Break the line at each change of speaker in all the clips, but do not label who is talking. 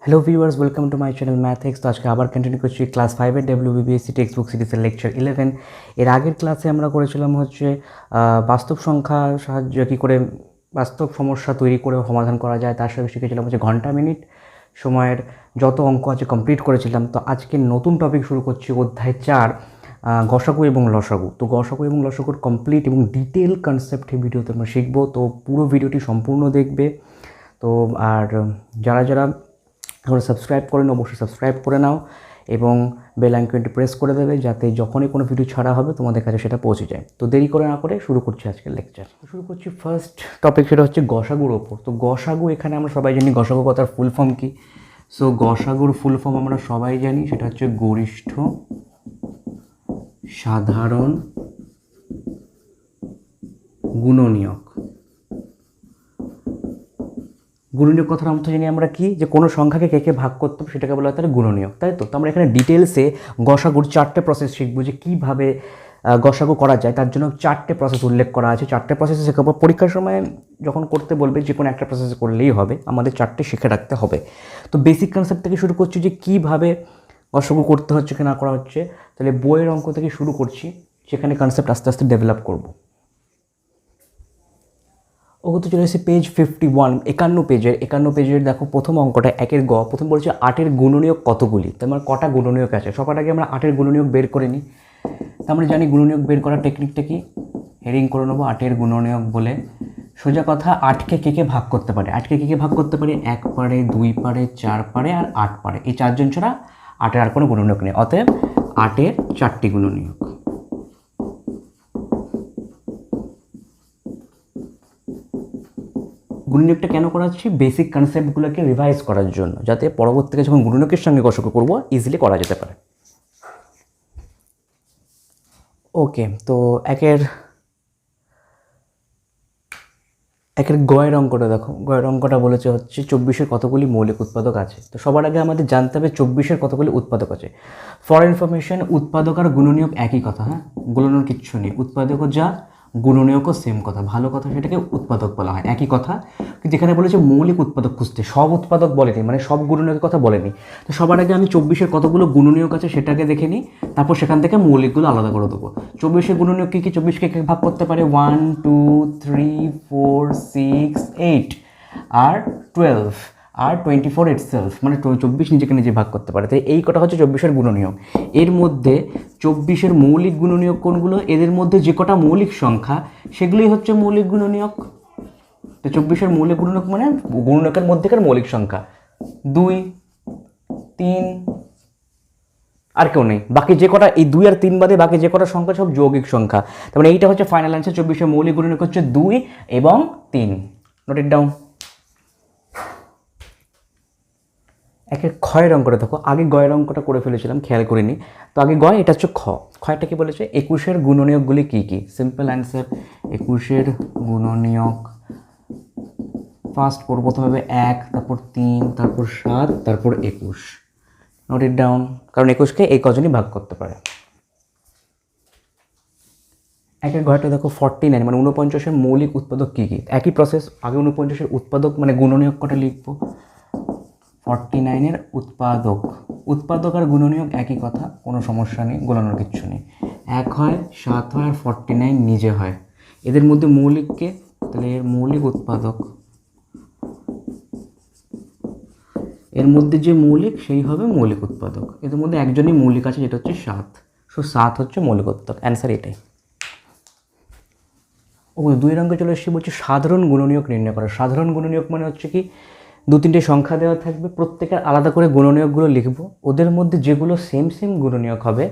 Hello viewers, welcome to my channel Mathics. তো আজকে আবার কন্টিনিউ করছি ক্লাস 5-এর Wbbse টেক্সট বুক সিরিজের লেকচার 11। এর আগের ক্লাসে আমরা করেছিলাম হচ্ছে বাস্তব সংখ্যার সাহায্যে কী করে বাস্তব সমস্যা তৈরি করে সমাধান করা যায়, তার সাথে শিখেছিলাম হচ্ছে ঘন্টা মিনিট সময়ের যত অঙ্ক আছে কমপ্লিট করেছিলাম। তো আজকে নতুন টপিক শুরু করছি, অধ্যায় 4, গসাগু এবং লসাগু। তো গসাগু এবং লসাগুর কমপ্লিট এবং ডিটেল কনসেপ্ট এই ভিডিওতে আমরা শিখবো। তো পুরো ভিডিওটি সম্পূর্ণ দেখবে। তো আর যারা যারা এখন সাবস্ক্রাইব করেন অবশ্যই সাবস্ক্রাইব করে নাও এবং বেল আইকনটি প্রেস করে দেবে যাতে যখনই কোনো ভিডিও ছাড়া হবে তোমাদের কাছে সেটা পৌঁছে যায়। তো দেরি করে না করে শুরু করছি আজকের লেকচার। শুরু করছি ফার্স্ট টপিক, সেটা হচ্ছে গসাগুর ওপর। তো গসাগু, এখানে আমরা সবাই জানি গসাগু কথার ফুল ফর্ম কী। সো গসাগুর ফুল ফর্ম আমরা সবাই জানি, সেটা হচ্ছে গরিষ্ঠ সাধারণ গুণনীয়ক। গুণনীয়ক কথার অর্থ জানি আমরা কি, যে কোনো সংখ্যাকে কে কে ভাগ করতে হবে সেটাকে বলা হয় তাহলে গুণনীয়ক, তাই তো। আমরা এখানে ডিটেলসে গসাগুর 4টে প্রসেস শিখবো, যে কীভাবে গসাগু করা যায়। তার জন্য 4টে প্রসেস উল্লেখ করা আছে। 4টে প্রসেসে শেখাবো। পরীক্ষার সময় যখন করতে বলবে যে কোনো একটা প্রসেস করলেই হবে, আমাদের 4টে শিখে রাখতে হবে। তো বেসিক কনসেপ্ট থেকে শুরু করছি, যে কীভাবে গসাগু করতে হচ্ছে কি না করা হচ্ছে। তাহলে বইয়ের অঙ্ক থেকে শুরু করছি, সেখানে কনসেপ্ট আস্তে আস্তে ডেভেলপ করবো। ওগুলো চলে এসেছে পেজ 51, 51 পেজের দেখো প্রথম অঙ্কটা 1-এর গ। প্রথম বলছে 8-এর গুণনীয়ক কতগুলি। তো আমার কটা গুণনীয়ক আছে, সবার আগে আমরা 8-এর গুণনীয়ক বের করে নিই। তো আমরা জানি গুণনীয়ক বের করার টেকনিকটা কি, হেডিং করে নেবো 8-এর গুণনীয়ক বলে। সোজা কথা, 8কে কে কে ভাগ করতে পারে। 8কে কে কে ভাগ করতে পারে, 1 পারে, 2 পারে, 4 পারে আর 8 পারে। এই 4জন ছাড়া 8-এর আর কোনো গুণনীয়ক নেই। অতএব 8-এর 4টি গুণনীয়ক। গুণনীয়কটা কেন করাচ্ছি, বেসিক কনসেপ্টগুলোকে রিভাইজ করার জন্য, যাতে পরবর্তীতে যখন গুণনীয়কের সঙ্গে গসাগু করবো ইজিলি করা যেতে পারে। ওকে, তো একের গয়ের অঙ্কটা দেখো। গয়ের অঙ্কটা বলেছে হচ্ছে 24-এর কতগুলি মৌলিক উৎপাদক আছে। তো সবার আগে আমাদের জানতে হবে 24-এর কতগুলি উৎপাদক আছে। ফর ইনফরমেশন, উৎপাদক আর গুণনীয়ক একই কথা, হ্যাঁ, গুণনীয়ক কিচ্ছু নেই। উৎপাদকও যা, গুণনীয়কও সেম কথা। ভালো কথা, সেটাকে উৎপাদক বলা হয়, একই কথা। কিন্তু এখানে বলেছে মৌলিক উৎপাদক খুঁজতে, সব উৎপাদক বলেনি, মানে সব গুণনীয়কের কথা বলেনি। তো সবার আগে আমি 24-এর কতগুলো গুণনীয়ক আছে সেটাকে দেখে নিই, তারপর সেখান থেকে মৌলিকগুলো আলাদা করে দেবো। 24-এর গুণনীয়ক কী কী, 24কে ভাগ করতে পারে 1, 2, 3, 4, 6, 8 আর 12 আর 24 ইটসেলফ, মানে 24 নিজেকে নিজে ভাগ করতে পারে। তাই এই কটা হচ্ছে 24-এর গুণনীয়ক। এর মধ্যে 24-এর মৌলিক গুণনীয়ক কোনগুলো, এদের মধ্যে যে কটা মৌলিক সংখ্যা সেগুলোই হচ্ছে মৌলিক গুণনীয়ক। তো 24-এর মৌলিক গুণনীয়ক মানে গুণনীয়কের মধ্যেকার মৌলিক সংখ্যা 2, 3 আর কেউ নেই। বাকি যে কটা, এই 2 আর 3 বাদে বাকি যে কটা সংখ্যা সব যৌগিক সংখ্যা। তার মানে এইটা হচ্ছে ফাইনাল অ্যান্সার। 24-এর মৌলিক গুণনীয়ক হচ্ছে 2 এবং 3। Note it down. একের ক্ষয়ের অঙ্কটা দেখো। আগে গয়ের অঙ্কটা করে ফেলেছিলাম, খেয়াল করিনি। তো আগে গয়, এটা হচ্ছে খ। ক্ষয়টা কি বলেছে, 21-এর গুণনীয়কগুলি কী কী। সিম্পল অ্যান্সার, 21-এর গুণনীয়ক ফার্স্ট করবো প্রথমে 1, তারপর 3, তারপর 7, তারপর 21। নোট ইট ডাউন, কারণ 21কে এই কজনই ভাগ করতে পারে। একের ঘরটা দেখো 49, মানে 49-এর মৌলিক উৎপাদক কী কী। একই প্রসেস, আগে 49-এর উৎপাদক মানে গুণনীয়ক কটা লিখবো। 49-এর উৎপাদক আর গুণনীয়ক একই কথা, কোনো সমস্যা নেই, গোলানোর কিচ্ছু নেই। 1 হয়, 7 হয় আর 49 নিজে হয়। এদের মধ্যে মৌলিককে, তাহলে এর মৌলিক উৎপাদক, এর মধ্যে যে মৌলিক সেই হবে মৌলিক উৎপাদক। এদের মধ্যে একজনই মৌলিক আছে, যেটা হচ্ছে 7। সো 7 হচ্ছে মৌলিক উৎপাদক। অ্যান্সার এটাই। ও 2 অঙ্কে চলে এসেছি, বলছি সাধারণ গুণনীয়ক নির্ণয় করা। সাধারণ গুণনীয়ক মানে হচ্ছে কি, 2-3টে সংখ্যা দেওয়া থাকবে, প্রত্যেকের আলাদা করে গুণনীয়কগুলো লিখবো, ওদের মধ্যে যেগুলো সেম গুণনীয়ক হবে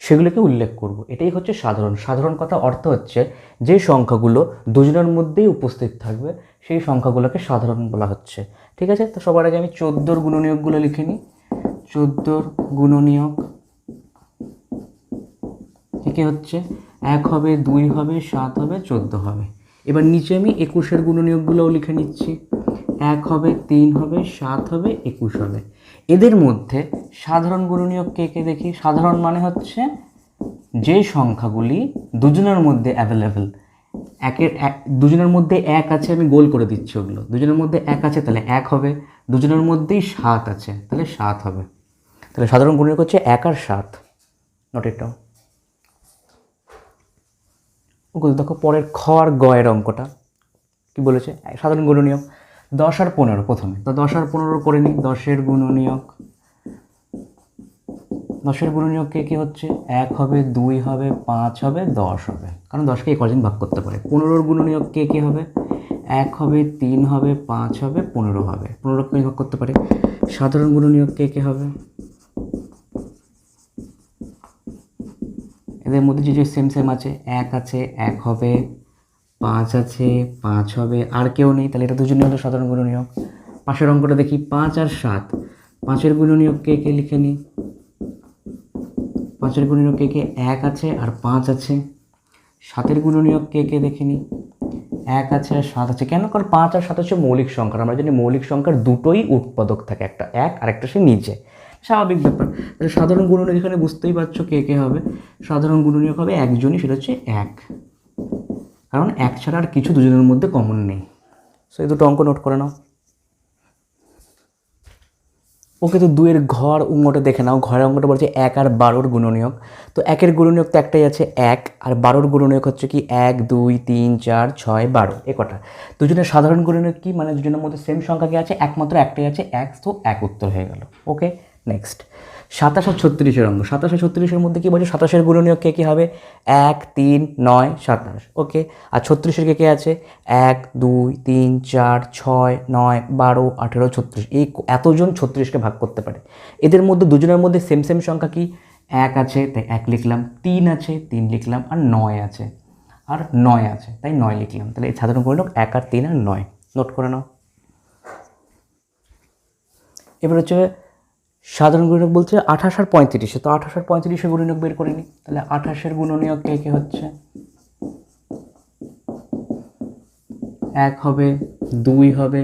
সেগুলোকে উল্লেখ করব। এটাই হচ্ছে সাধারণ। সাধারণ কথা অর্থ হচ্ছে যে সংখ্যাগুলো দুজনের মধ্যেই উপস্থিত থাকবে সেই সংখ্যাগুলোকে সাধারণ বলা হচ্ছে। ঠিক আছে, তো সবার আগে আমি 14-র গুণনীয়কগুলো লিখে নিই। 14-র গুণনীয়ক থেকে হচ্ছে 1 হবে, 2 হবে, 7 হবে, 14 হবে। এবার নিচে আমি 21-এর গুণনীয়কগুলোও লিখে নিচ্ছি। 1 হবে, 3 হবে, 7 হবে, 21 হবে। এদের মধ্যে সাধারণ গুণনীয়ক কে কে দেখি। সাধারণ মানে হচ্ছে যে সংখ্যাগুলি দুজনের মধ্যে অ্যাভেলেবেল, দুজনের মধ্যে এক আছে, আমি গোল করে দিচ্ছি ওগুলো। দুজনের মধ্যে এক আছে তাহলে এক হবে, দুজনের মধ্যেই 7 আছে তাহলে 7 হবে। তাহলে সাধারণ গুণনীয়ক হচ্ছে 1 আর 7। Note it down. ওকে, দেখো পরের খ আর গ এর অঙ্কটা কি বলেছে। সাধারণ গুণনীয়ক 10 আর 15 প্রথমে, তো 10 আর 15 করে নিই। 10-এর গুণনীয়ক কে কি হচ্ছে, 1 হবে, 2 হবে, 5 হবে, 10 হবে, কারণ 10কে কজন ভাগ করতে পারে। 15-এর গুণনীয়ক কে কি হবে, 1 হবে, 3 হবে, 5 হবে, 15 হবে, 15কে ভাগ করতে পারে। সাধারণ গুণনীয়ক কে হবে, এদের মধ্যে যে সেম আছে, 1 আছে, 1 হবে, 5 আছে, 5 হবে, আর কেউ নেই, তাহলে এটা দুজনই হলো সাধারণ গুণনীয়ক। পাশের অঙ্কটা দেখি, 5 আর 7। 5-এর গুণনীয়ক কে লিখে নিই। 5-এর গুণনীয়ক কে 1 আছে আর 5 আছে। 7-এর গুণনীয়ক কে দেখে নিই, 1 আছে আর 7 আছে। কেন, কারণ 5 আর 7 হচ্ছে মৌলিক সংখ্যা। আমরা জানি মৌলিক সংখ্যার দুটোই উৎপাদক থাকে, একটা 1 আর একটা সে নিচে, স্বাভাবিক ব্যাপার। তাহলে সাধারণ গুণনীয়ক এখানে বুঝতেই পারছো কে হবে। সাধারণ গুণনীয়ক হবে একজনই, সেটা হচ্ছে 1, কারণ 1 ছাড়া আর কিছু দুজনের মধ্যে কমন নেই। সো এই দুটো অঙ্ক নোট করে নাও। ওকে, তো 2-এর ঘর অঙ্কটা দেখে নাও। ঘরের অঙ্কটা বলছে 1 আর 12-র গুণনীয়ক। তো 1-এর গুণনীয়ক তো একটাই আছে 1, আর 12-র গুণনীয়ক হচ্ছে কি 1, 2, 3, 4, 6, 12, এ কটা। দুজনের সাধারণ গুণনীয়ক কি, মানে দুজনের মধ্যে সেম সংখ্যা কি আছে, একমাত্র একটাই আছে 1, তো 1 উত্তর হয়ে গেল। ওকে, নেক্সট 27 আর 36-এর অঙ্ক। 27 আর 36-এর মধ্যে কি বলছে, 27-এর গুণনীয়ক কে কি হবে, 1, 3, 9, 27। ওকে, আর 36-এর কে আছে 1, 2, 3, 4, 6, 9, 12, 18, 36। এই এতজন 36কে ভাগ করতে পারে। এদের মধ্যে দুজনের মধ্যে সেম সংখ্যা কি, 1 আছে তাই 1 লিখলাম, 3 আছে 3 লিখলাম, আর 9 আছে আর 9 আছে তাই 9 লিখলাম। তাহলে এই সাধারণ গুণনীয়ক 1 আর 3 আর 9, নোট করে নাও। এবার হচ্ছে সাধারণ গুণনীয়ক বলছে 28 আর 35। তো 28 আর 35-এর গুণনীয়ক বের করে নিই। তাহলে 28-এর গুণনীয়ক কে হচ্ছে, 1 হবে, 2 হবে,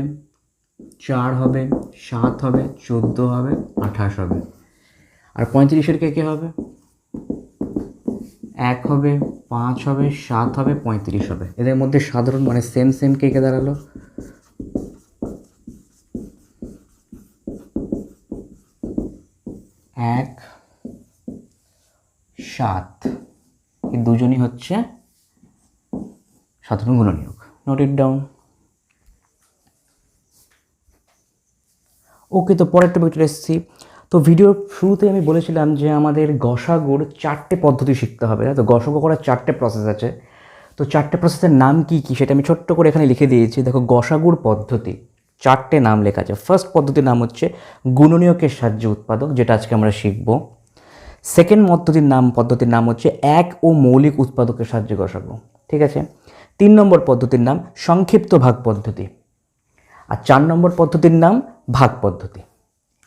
4 হবে, 7 হবে, 14 হবে, 28 হবে। আর 35-এর কে হবে, 1 হবে, 5 হবে, 7 হবে, 35 হবে। এদের মধ্যে সাধারণ মানে সেম কে দাঁড়ালো, 1, 7। এই দুজনই হচ্ছে সাধারণ গুণনীয়ক। Note it down. ওকে, তো পরেরটা ভিতরে এসেছি। তো ভিডিওর শুরুতে আমি বলেছিলাম যে আমাদের গসাগুর 4টে পদ্ধতি শিখতে হবে। তো গসাগু করার 4টে প্রসেস আছে। তো 4টে প্রসেসের নাম কি সেটা আমি ছোট্ট করে এখানে লিখে দিয়েছি। দেখো, গসাগুর পদ্ধতি 4টে নাম লেখা আছে। ফার্স্ট পদ্ধতির নাম হচ্ছে গুণনীয়কের সাহায্যে উৎপাদক, যেটা আজকে আমরা শিখব। সেকেন্ড পদ্ধতির নাম হচ্ছে এক ও মৌলিক উৎপাদকের সাহায্যে গসাগু, ঠিক আছে। 3 নম্বর পদ্ধতির নাম সংক্ষিপ্ত ভাগ পদ্ধতি, আর 4 নম্বর পদ্ধতির নাম ভাগ পদ্ধতি।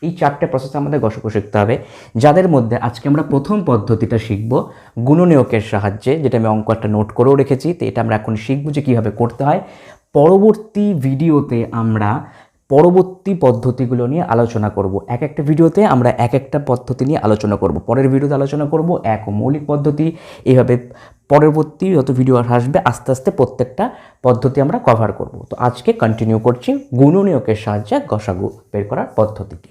এই 4টে প্রসেস আমাদের গসাগু শিখতে হবে, যাদের মধ্যে আজকে আমরা প্রথম পদ্ধতিটা শিখব গুণনীয়কের সাহায্যে, যেটা আমি অঙ্ক একটা নোট করেও রেখেছি। তো এটা আমরা এখন শিখব যে কীভাবে করতে হয়। পরবর্তী ভিডিওতে আমরা পরবর্তী পদ্ধতিগুলো নিয়ে আলোচনা করব। একটা ভিডিওতে আমরা একটা পদ্ধতি নিয়ে আলোচনা করব। পরের ভিডিওতে আলোচনা করব এক ও মৌলিক পদ্ধতি। এইভাবে পরবর্তী যত ভিডিও আসবে আস্তে আস্তে প্রত্যেকটা পদ্ধতি আমরা কভার করব। তো আজকে কন্টিনিউ করছি গুণনীয়কের সাহায্যে গসাগু বের করার পদ্ধতিটি।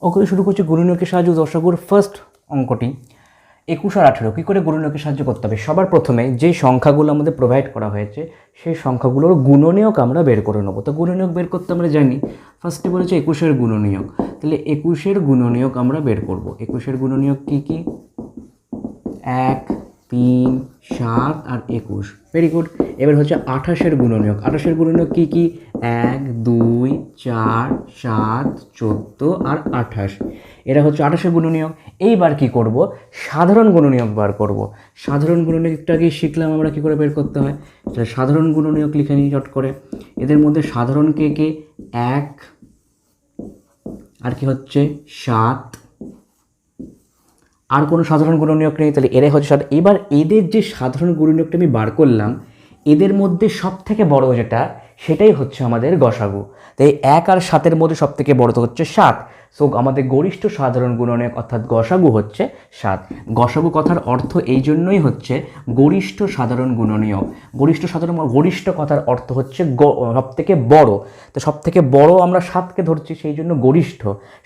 ওকে, শুরু করছি গুণনীয়কের সাহায্যে গসাগুর ফার্স্ট অঙ্কটি। 21 আর 18 কী করে গুণনীয়কের সাহায্য করতে হবে। সবার প্রথমে যে সংখ্যাগুলো আমাদের প্রোভাইড করা হয়েছে সেই সংখ্যাগুলোর গুণনীয়ক আমরা বের করে নেব। তো গুণনীয়ক বের করতে আমরা জানি, ফার্স্টে বলেছে 21-এর গুণনীয়ক। তাহলে 21-এর গুণনীয়ক আমরা বের করব। 21-এর গুণনীয়ক কী কী, 1, 3, 7 আর 21। Very good. এবার হচ্ছে 28-এর গুণনীয়ক। 28-এর গুণনীয়ক কী কী, 1, 2, 4, 7, 14 আর 28। এরা হচ্ছে 28-এর গুণনীয়ক। এইবার কি করব, সাধারণ গুণনীয়ক বার করব। সাধারণ গুণনীয়কটাকে শিখলাম আমরা কী করে বের করতে হয়। তাহলে সাধারণ গুণনীয়ক লিখে নিই চট করে। এদের মধ্যে সাধারণ কে 1, আর কি হচ্ছে 7, আর কোনো সাধারণ গুণনীয়ক নেই। তাহলে এরাই হচ্ছে এবার এদের যে সাধারণ গুণনীয়কটা আমি বার করলাম, এদের মধ্যে সব থেকে বড় যেটা সেটাই হচ্ছে আমাদের গসাগু। তাই 1 আর 7-এর মধ্যে সবথেকে বড় তো হচ্ছে 7। সো আমাদের গরিষ্ঠ সাধারণ গুণনীয়ক অর্থাৎ গসাগু হচ্ছে 7। গসাগু কথার অর্থ এই জন্যই হচ্ছে গরিষ্ঠ সাধারণ গুণনীয়ক। গরিষ্ঠ কথার অর্থ হচ্ছে সবথেকে বড়। তো সবথেকে বড় আমরা 7কে ধরছি, সেই জন্য গরিষ্ঠ।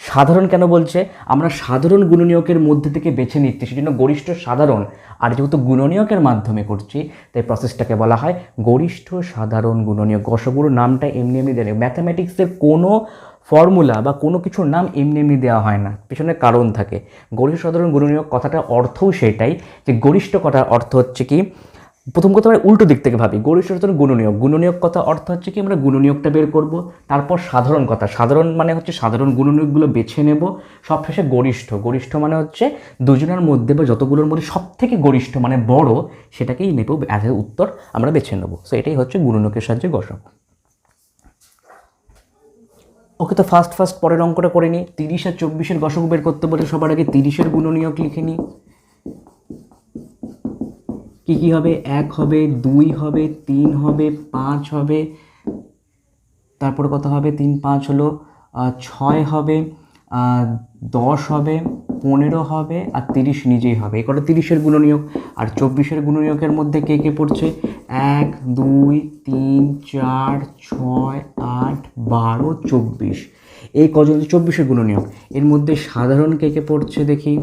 সাধারণ কেন বলছে? আমরা সাধারণ গুণনীয়কের মধ্যে থেকে বেছে নিচ্ছি, সেই জন্য গরিষ্ঠ সাধারণ। আর যেহেতু গুণনীয়কের মাধ্যমে করছি, তাই প্রসেসটাকে বলা হয় গরিষ্ঠ সাধারণ গুণনীয়ক। গসাগুর নামটা এমনি এমনি দেয়। ম্যাথামেটিক্সের কোনো ফর্মুলা বা কোনো কিছুর নাম এমনি এমনি দেওয়া হয় না, পেছনে কারণ থাকে। গরিষ্ঠ সাধারণ গুণনীয়ক কথাটার অর্থও সেটাই, যে গরিষ্ঠ কথার অর্থ হচ্ছে কি, প্রথম কথা আমরা উল্টো দিক থেকে ভাবি। গরিষ্ঠ সাধারণ গুণনীয়ক কথা অর্থ হচ্ছে কি, আমরা গুণনীয়কটা বের করব, তারপর সাধারণ কথা, সাধারণ মানে হচ্ছে সাধারণ গুণনীয়কগুলো বেছে নেব, সবশেষে গরিষ্ঠ মানে হচ্ছে দুজনের মধ্যে বা যতগুলোর মধ্যে সব থেকে গরিষ্ঠ মানে বড়, সেটাকেই নেব অ্যাজ এ উত্তর আমরা বেছে নেব। সো এটাই হচ্ছে গুণনীয়কের সাহায্যে গসাগু। ওকে, তো ফার্স্ট পরের অঙ্কটা করে নিই। 30 আর 24-এর গসাগু বের করতে বলে সবার আগে 30-এর গুণনীয়ক লিখে নিই। কি হবে? 1 হবে, 2 হবে, 3 হবে, 5 হবে, তারপরে কত হবে? 3 5 হলো 6 হবে, 10 হবে, 15 হবে, আর 30 নিজেই হবে। এই কটা 30-এর গুণনীয়ক। আর 24-এর গুণনীয়কের মধ্যে কে পড়ছে? 1 2 3 4 6 8 12 24। এই কজন 24-এর গুণনীয়ক। এর মধ্যে সাধারণ কে পড়ছে দেখি?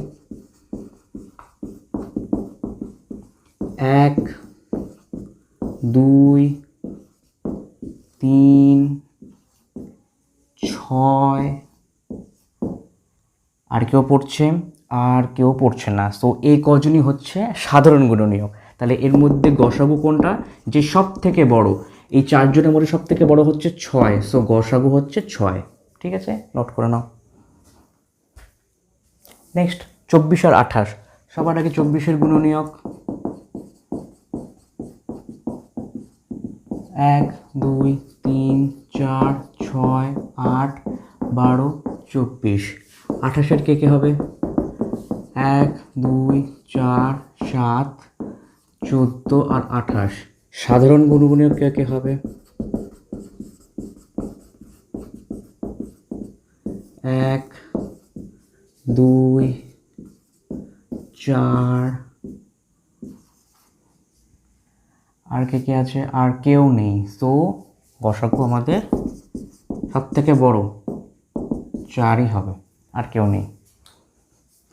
1 2 3 6, আর কেউ পড়ছে না। সো এই কজনই হচ্ছে সাধারণ গুণনীয়ক। তাহলে এর মধ্যে গসাগু কোনটা? যে সব থেকে বড়। এই 4 জনের মধ্যে সব থেকে বড় হচ্ছে 6। সো গসাগু হচ্ছে 6। ঠিক আছে, নোট করে নাও। নেক্সট 24 আর 28। সবার আগে 24-এর গুণনীয়ক। 1 2 3 4 6 8 12 24। 28-এর কে হবে? 1 2 4 7 14 আর 28। সাধারণ গুণনীয়ক কে হবে? 1 2 4, আর কে আছে? আর কেউ নেই। সো গসাগু আমাদের সব থেকে বড় 4ই হবে, আর কেউ নেই।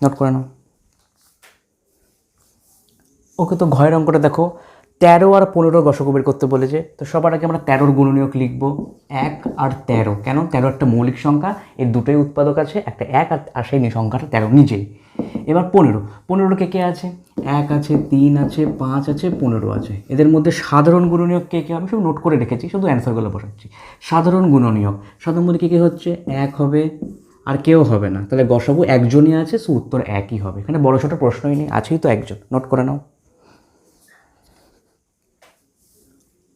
নোট করে নাও। ওকে, তো ঘয়ের অঙ্কটা দেখো। 13 আর 15 গসাগু বের করতে বলেছে। তো সবার আগে আমরা 13-র গুণনীয়ক লিখব। 1 আর 13। কেন? 13 একটা মৌলিক সংখ্যা, এর দুটোই উৎপাদক আছে, একটা 1 আর সেই সংখ্যাটা 13 নিজেই। এবার 15 কে আছে? 1 আছে, 3 আছে, 5 আছে, 15 আছে। এদের মধ্যে সাধারণ গুণনীয়ক কে? আমি সব নোট করে রেখেছি, শুধু অ্যান্সারগুলো বসাচ্ছি। সাধারণ গুণনীয়ক, সাধারণ মধ্যে কে হচ্ছে? 1 হবে, আর কেউ হবে না। তাহলে গসাগু একজনই আছে, সো উত্তর 1ই হবে। এখানে বড় ছোট প্রশ্নই নেই, আছেই তো একজন। নোট করে নাও।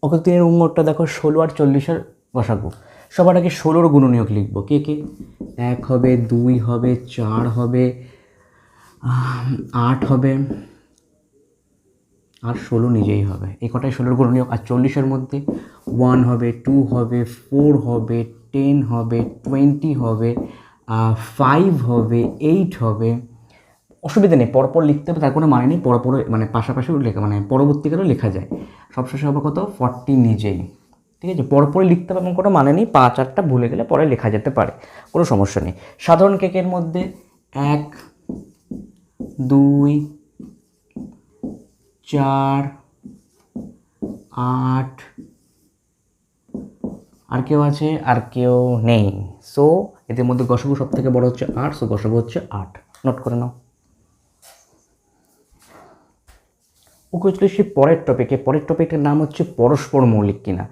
ওকে, 3-এর উত্তরটা দেখো। 16 আর 40-এর গসাগু। সবার আগে 16-র গুণনীয়ক লিখবো। কে? 1 হবে, 2 হবে, 4 হবে, 8 হবে, আর 16 নিজেই হবে। এই কটাই 16-র গুণনীয়ক। আর 40-এর মধ্যে 1 হবে, 2 হবে, 4 হবে, 10 হবে, 20 হবে, 5 হবে, 8 হবে। অসুবিধা নেই, পরপর লিখতে হবে, তার কোনো মানে নেই। পরপর মানে পাশাপাশিও লেখা, মানে পরবর্তীকালেও লেখা যায়। সবশেষে হবে কত? 40 নিজেই। ঠিক আছে, পরপরই লিখতে হবে এমন কোনো মানে নেই। 5 8টা ভুলে গেলে পরে লেখা যেতে পারে, কোনো সমস্যা নেই। সাধারণ কেকের মধ্যে 1 2 4 8, আর কেউ আছে? আর কেউ নেই। সো এদের মধ্যে গসাগু সব থেকে বড় হচ্ছে 8। সো গসাগু হচ্ছে 8। নোট করে নাও। ওকে, চলে এসেছি পরের টপিকের নাম হচ্ছে পরস্পর মৌলিক কিনা।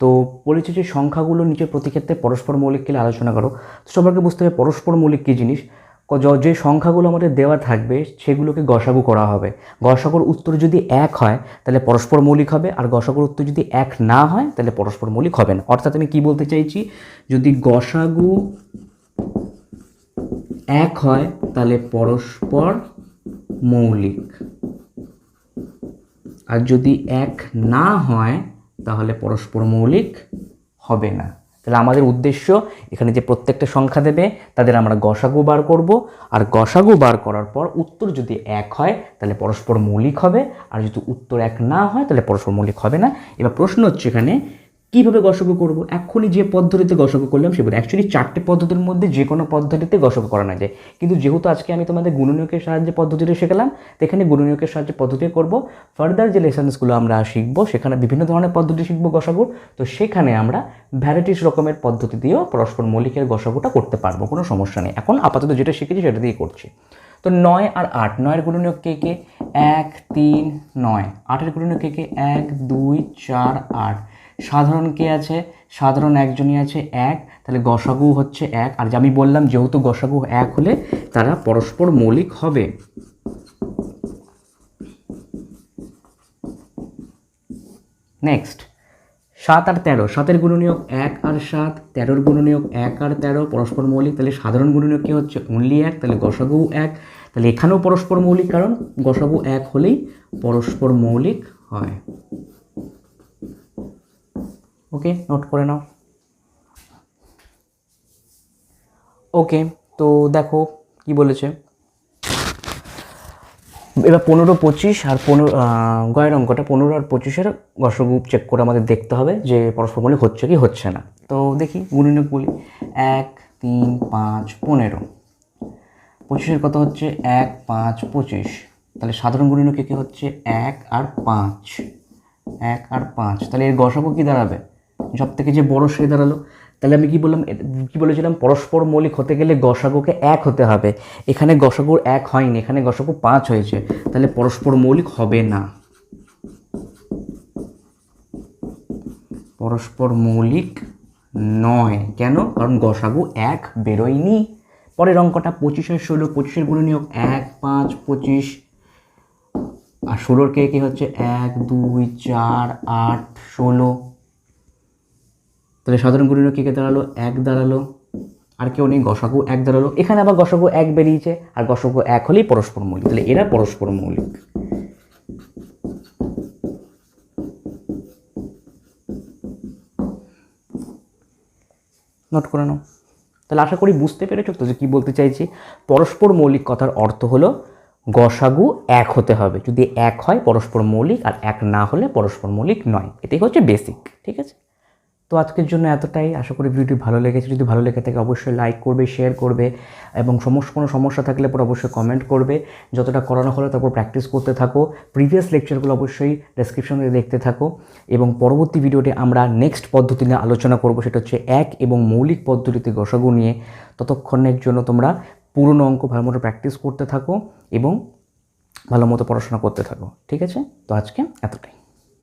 তো বলেছি যে সংখ্যাগুলো নিচে প্রতি ক্ষেত্রে পরস্পর মৌলিক কিনা আলোচনা করো। তো সবাইকে বুঝতে হবে পরস্পর মৌলিক কী জিনিস। যে সংখ্যাগুলো আমাদের দেওয়া থাকবে সেগুলোকে গসাগু করা হবে। গসাগুর উত্তর যদি 1 হয় তাহলে পরস্পর মৌলিক হবে, আর গসাগুর উত্তর যদি 1 না হয় তাহলে পরস্পর মৌলিক হবে না। অর্থাৎ আমি কি বলতে চাইছি, যদি গসাগু 1 হয় তাহলে পরস্পর মৌলিক, আর যদি 1 না হয় তাহলে পরস্পর মৌলিক হবে না। তাহলে আমাদের উদ্দেশ্য এখানে যে প্রত্যেকটা সংখ্যা দেবে তাদের আমরা গসাগু বার করব, আর গসাগু বার করার পর উত্তর যদি এক হয় তাহলে পরস্পর মৌলিক হবে, আর যদি উত্তর এক না হয় তাহলে পরস্পর মৌলিক হবে না। এবার প্রশ্ন হচ্ছে এখানে কীভাবে গসাগু করব? এখনই যে পদ্ধতিতে গসাগু করলাম সেগুলো অ্যাকচুয়ালি 4টে পদ্ধতির মধ্যে যে কোনো পদ্ধতিতে গসাগু করানো যায়, কিন্তু যেহেতু আজকে আমি তোমাদের গুণনীয়কের সাহায্যে পদ্ধতিটা শেখালাম, তো এখানে গুণনীয়কের সাহায্যে পদ্ধতি করব। ফার্দার যে লেসন্সগুলো আমরা শিখবো সেখানে বিভিন্ন ধরনের পদ্ধতি শিখবো গসাগুর, তো সেখানে আমরা ভ্যারাইটিস রকমের পদ্ধতি দিয়েও পরস্পর মৌলিকের গসাগুটা করতে পারবো, কোনো সমস্যা নেই। এখন আপাতত যেটা শিখেছি সেটা দিয়ে করছি। তো 9 আর 8, 9-এর গুণনীয়ক কে কে? 1 3 9। 8-এর গুণনীয়ক কে কে? 1 2 4 8। সাধারণ কে আছে? সাধারণ একজনই আছে, 1, তাহলে গসাগু হচ্ছে 1। আর যে আমি বললাম যেহেতু গসাগু 1 হলে তারা পরস্পর মৌলিক হবে। নেক্সট 7 আর 13, 7-এর গুণনীয়ক 1 আর 7, 13-এর গুণনীয়ক 1 আর 13, পরস্পর মৌলিক। তাহলে সাধারণ গুণনীয়ক কি হচ্ছে? অনলি 1, তাহলে গসাগু 1। তাহলে এখানেও পরস্পর মৌলিক, কারণ গসাগু 1 হলেই পরস্পর মৌলিক হয়। ওকে, নোট করে নাও। ওকে, তো দেখো কি বলেছে। এবার 15 25 আর 15 গয়ের অঙ্কটা 15 আর 25-এর গসাগু চেক করে আমাদের দেখতে হবে যে পরস্পর মৌলিক হচ্ছে কি হচ্ছে না। তো দেখি গুণনীয়ক বলি। 1 3 5 15। 25-এর কত হচ্ছে? 1 5 25। তাহলে সাধারণ গুণনীয়ক কি হচ্ছে? 1 আর 5, 1 আর 5। তাহলে এর গসাগু কি দাঁড়াবে? সব থেকে যে বড় সে দাঁড়ালো। তাহলে আমি কি বললাম, কি বলেছিলাম? পরস্পর মৌলিক হতে গেলে গসাগুকে 1 হতে হবে। এখানে গসাগুর 1 হয়নি, এখানে গসাগু 5 হয়েছে, তাহলে পরস্পর মৌলিক হবে না। পরস্পর মৌলিক নয়। কেন? কারণ গসাগু 1 বেরোয়নি। পরের অঙ্কটা 25 আর 16, 25-এর গুণনীয়ক 1 5 25, আর 16-এর কে কি হচ্ছে? 1 2 4 8 16। তাহলে সাধারণ গুণনীয়ক কে দাঁড়ালো? 1 দাঁড়ালো, আর কেউ নেই, গসাগু 1 দাঁড়ালো। এখানে আবার গসাগু 1 বেরিয়েছে, আর গসাগু 1 হলেই পরস্পর মৌলিক, তাহলে এরা পরস্পর মৌলিক। নোট করে নাও। তাহলে আশা করি বুঝতে পেরেছো তো যে কী বলতে চাইছি। পরস্পর মৌলিক কথার অর্থ হলো গসাগু 1 হতে হবে, যদি 1 হয় পরস্পর মৌলিক, আর 1 না হলে পরস্পর মৌলিক নয়। এটাই হচ্ছে বেসিক, ঠিক আছে? তো আজকের জন্য এতটাই। আশা করি ভিডিওটি ভালো লেগেছে। যদি ভালো লেগে থাকে অবশ্যই লাইক করবে, শেয়ার করবে, এবং কোনো সমস্যা থাকলে পরে অবশ্যই কমেন্ট করবে। যতটা করানো হলো তারপর প্র্যাকটিস করতে থাকো। প্রিভিয়াস লেকচারগুলো অবশ্যই ডেসক্রিপশনে দেখতে থাকো, এবং পরবর্তী ভিডিওতে আমরা নেক্সট পদ্ধতি নিয়ে আলোচনা করব, সেটা হচ্ছে 1 এবং মৌলিক পদ্ধতিতে গসাগু নিয়ে। ততক্ষণের জন্য তোমরা পুরনো অঙ্ক ভালো মতো প্র্যাকটিস করতে থাকো এবং ভালো মতো পড়াশোনা করতে থাকো, ঠিক আছে? তো আজকে এতটাই।